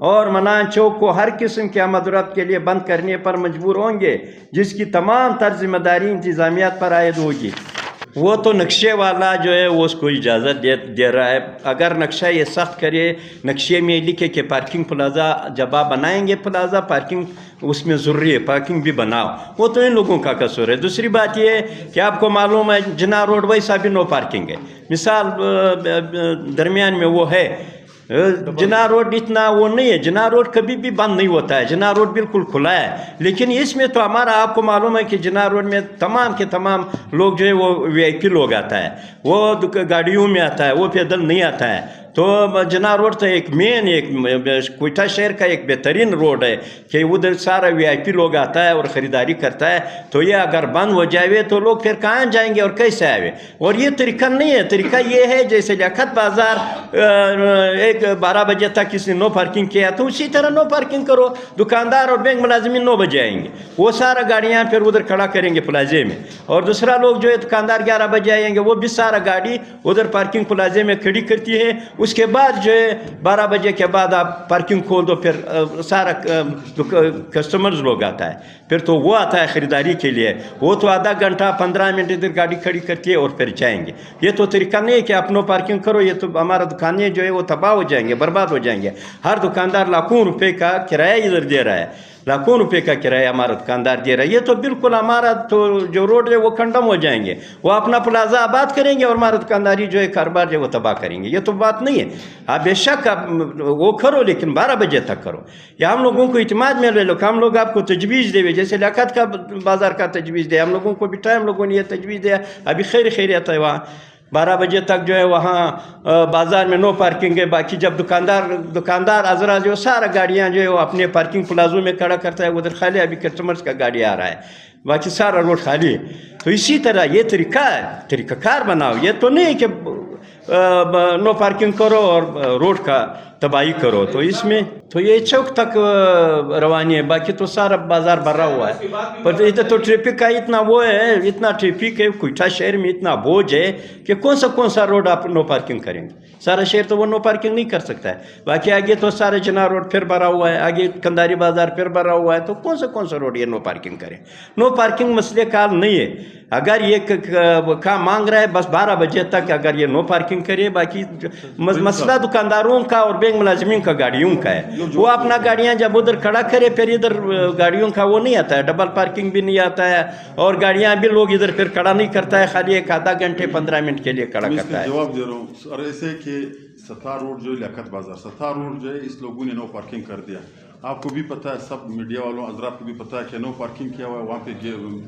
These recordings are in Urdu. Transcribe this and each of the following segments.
اور منان چوک کو ہر قسم کے آمد و رفت کے لیے بند کرنے پر مجبور ہوں گے، جس کی تمام تر ذمہ داری انتظامیات پر عائد ہوگی۔ وہ تو نقشے والا جو ہے وہ اس کو اجازت دے رہا ہے، اگر نقشہ یہ سخت کرے، نقشے میں لکھے کہ پارکنگ پلازا جب آپ بنائیں گے پلازا پارکنگ اس میں ضروری ہے، پارکنگ بھی بناؤ، وہ تو ان لوگوں کا قصور ہے۔ دوسری بات یہ ہے کہ آپ کو معلوم ہے جناح روڈ ویسا بھی نو پارکنگ ہے، مثال درمیان میں وہ ہے، جناح روڈ اتنا وہ نہیں ہے، جناح روڈ کبھی بھی بند نہیں ہوتا ہے، جناح روڈ بالکل کھلا ہے، لیکن اس میں تو ہمارا آپ کو معلوم ہے کہ جناح روڈ میں تمام کے تمام لوگ جو ہے وہ وی آئی پی لوگ آتا ہے، وہ گاڑیوں میں آتا ہے، وہ پیدل نہیں آتا ہے۔ تو جناح روڈ تو ایک مین، ایک کوئٹہ شہر کا ایک بہترین روڈ ہے کہ ادھر سارا وی آئی پی لوگ آتا ہے اور خریداری کرتا ہے، تو یہ اگر بند ہو جائے تو لوگ پھر کہاں جائیں گے اور کیسے آئے؟ اور یہ طریقہ نہیں ہے، طریقہ یہ ہے جیسے لیاقت بازار 12 بجے تک کسی نے نو پارکنگ کیا تو اسی طرح نو پارکنگ کرو، دکاندار اور بینک ملازمین 9 بجے آئیں گے، وہ سارا گاڑیاں پھر ادھر کھڑا کریں گے پلازے میں، اور دوسرا لوگ جو ہے دکاندار 11 بجے آئیں گے، وہ بھی سارا گاڑی ادھر پارکنگ پلازے میں کھڑی کرتی ہے، اس کے بعد جو ہے 12 بجے کے بعد آپ پارکنگ کھول دو، پھر سارا کسٹمرز لوگ آتا ہے، پھر تو وہ آتا ہے خریداری کے لیے، وہ تو آدھا گھنٹہ 15 منٹ ادھر گاڑی کھڑی کرتی ہے اور پھر جائیں گے۔ یہ تو طریقہ نہیں ہے کہ آپ نو پارکنگ کرو، یہ تو ہمارا دکانیں جو ہے وہ تباہ ہو جائیں گے، برباد ہو جائیں گے۔ ہر دکاندار لاکھوں روپے کا کرایہ ادھر دے رہا ہے، لاکھوں روپے کا کرایہ ہمارا دکاندار دے رہا ہے، یہ تو بالکل ہمارا تو جو روڈ ہے وہ کنڈم ہو جائیں گے، وہ اپنا پلازا آباد کریں گے اور ہمارا دکانداری جو ہے کاروبار جو ہے وہ تباہ کریں گے، یہ تو بات نہیں ہے۔ آپ بے شک آپ وہ کرو لیکن 12 بجے تک کرو، یا ہم لوگوں کو اعتماد میں لے لو کہ ہم لوگ آپ کو تجویز دے، جیسے لیاقت کا بازار کا تجویز دے، ہم لوگوں کو بٹھائے، ہم لوگوں نے یہ تجویز دیا، ابھی خیریت ہے وہاں 12 بجے تک جو ہے وہاں بازار میں نو پارکنگ ہے، باقی جب دکاندار عذرا جو سارا گاڑیاں جو ہے وہ اپنے پارکنگ پلازوں میں کھڑا کرتا ہے، ادھر خالی ابھی کسٹمرز کا گاڑی آ رہا ہے، باقی سارا روڈ خالی ہے۔ تو اسی طرح یہ طریقہ ہے، طریقہ کار بناؤ، یہ تو نہیں کہ نو پارکنگ کرو اور روڈ کا تباہی کرو، تو اس میں تو یہ چوک تک روانی ہے، باقی تو سارا بازار بھرا ہوا ہے، پر ادھر تو ٹریفک کا اتنا وہ ہے، اتنا ٹریفک ہے کوئٹہ شہر میں، اتنا بوجھ ہے کہ کون سا روڈ آپ نو پارکنگ کریں گے؟ سارا شہر تو وہ نو پارکنگ نہیں کر سکتا ہے، باقی آگے تو سارے جناح روڈ پھر بھرا ہوا ہے، آگے کنداری بازار پھر بھرا ہوا ہے، تو کون سا روڈ یہ نو پارکنگ کریں؟ نو پارکنگ مسئلہ کال نہیں ہے، اگر یہ کام مانگ رہا ہے بس 12 بجے تک اگر یہ نو پارکنگ کرے، باقی مسئلہ دکانداروں کا اور بینک ملازمین کا گاڑیوں کا ہے، وہ اپنا گاڑیاں جب ادھر کھڑا کرے پھر ادھر گاڑیوں کا وہ نہیں آتا ہے، ڈبل پارکنگ بھی نہیں آتا ہے، اور گاڑیاں بھی لوگ ادھر پھر کھڑا نہیں کرتا ہے، خالی ایک آدھا گھنٹے 15 منٹ کے لیے کھڑا کرتا ہے۔ جواب دے رہا ہوں اور ایسے کہ ستار روڈ جو ہے لیاقت بازار، ستار روڈ جو ہے اس لوگوں نے نو پارکنگ کر دیا، آپ کو بھی پتہ ہے، سب میڈیا والوں حضرات کو بھی پتہ ہے کہ نو پارکنگ کیا ہوا ہے، وہاں پہ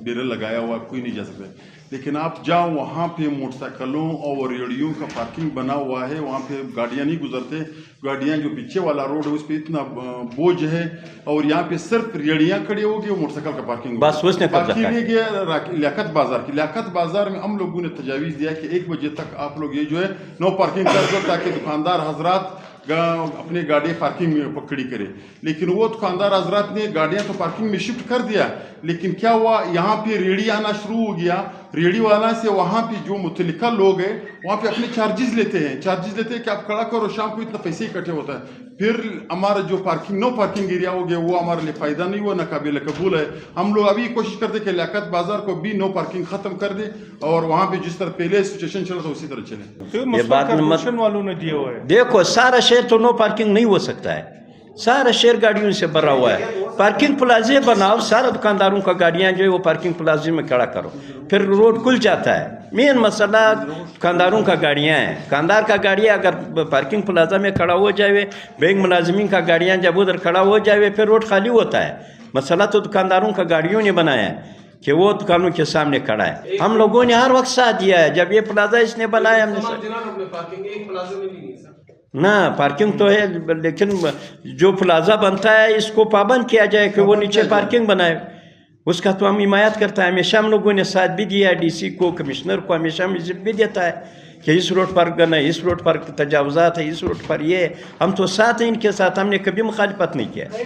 بیرل لگایا ہوا ہے، کوئی نہیں جا سکتا، لیکن آپ جاؤ وہاں پہ موٹر سائیکلوں اور ریڑیوں کا پارکنگ بنا ہوا ہے، وہاں پہ گاڑیاں نہیں گزرتے، گاڑیاں جو پیچھے والا روڈ ہے اس پہ اتنا بوجھ ہے، اور یہاں پہ صرف ریڑیاں کھڑی ہوگی اور موٹر سائیکل کا پارکنگ بس اس نے باقی نہیں گیا لیاقت بازار کی۔ لیاقت بازار میں ہم لوگوں نے تجاویز دیا کہ 1 بجے تک آپ لوگ یہ جو ہے نو پارکنگ کر دو تاکہ دکاندار حضرات اپنی گاڑی پارکنگ میں پکڑی کرے، لیکن وہ دکاندار حضرات نے گاڑیاں تو پارکنگ میں شفٹ کر دیا، لیکن کیا ہوا یہاں پہ ریڑی آنا شروع ہو گیا، ریڑی والا سے وہاں پہ جو متعلقہ لوگ ہیں وہاں پہ اپنے چارجز لیتے ہیں کہ آپ کھڑا کرو، شام کو اتنا پیسے اکٹھے ہوتا ہے، پھر ہمارا جو نو پارکنگ ایریا ہو گیا وہ ہمارے لیے فائدہ نہیں ہوا، نہ قابل قبول ہے۔ ہم لوگ ابھی کوشش کرتے کہ لیاقت بازار کو بھی نو پارکنگ ختم کر دے اور وہاں پہ جس طرح پہلے سچویشن چلا تھا اسی طرح چلے۔ یہ بات والوں نے دیا ہوا ہے، دیکھو سارا شہر تو نو پارکنگ نہیں ہو سکتا ہے، سارا شہر گاڑیوں سے بھرا ہوا ہے، پارکنگ پلازے بناؤ، سارا دکانداروں کا گاڑیاں جو ہے وہ پارکنگ پلازے میں کھڑا کرو، پھر روڈ کھل جاتا ہے۔ مین مسئلہ دکانداروں کا گاڑیاں ہیں، دکاندار کا گاڑی اگر پارکنگ پلازہ میں کھڑا ہو جائے، بینک ملازمین کا گاڑیاں جب ادھر کھڑا ہو جائے پھر روڈ خالی ہوتا ہے۔ مسئلہ تو دکانداروں کا گاڑیوں نے بنایا ہے کہ وہ دکانوں کے سامنے کھڑا ہے، ہم لوگوں نے ہر وقت ساتھ دیا ہے، جب یہ پلازہ اس نے بنایا ہم نے نہ پارکنگ تو ہے، لیکن جو پلازہ بنتا ہے اس کو پابند کیا جائے کہ وہ نیچے پارکنگ بنائے، اس کا تو ہم حمایت کرتا ہے، ہمیشہ ہم لوگوں نے ساتھ بھی دیا ہے، ڈی سی کو، کمشنر کو ہمیشہ وزٹ بھی دیتا ہے کہ اس روڈ پر گنا ہے، اس روڈ پر تجاوزات ہے، اس روڈ پر یہ، ہم تو ساتھ ہیں ان کے ساتھ، ہم نے کبھی مخالفت نہیں کیا۔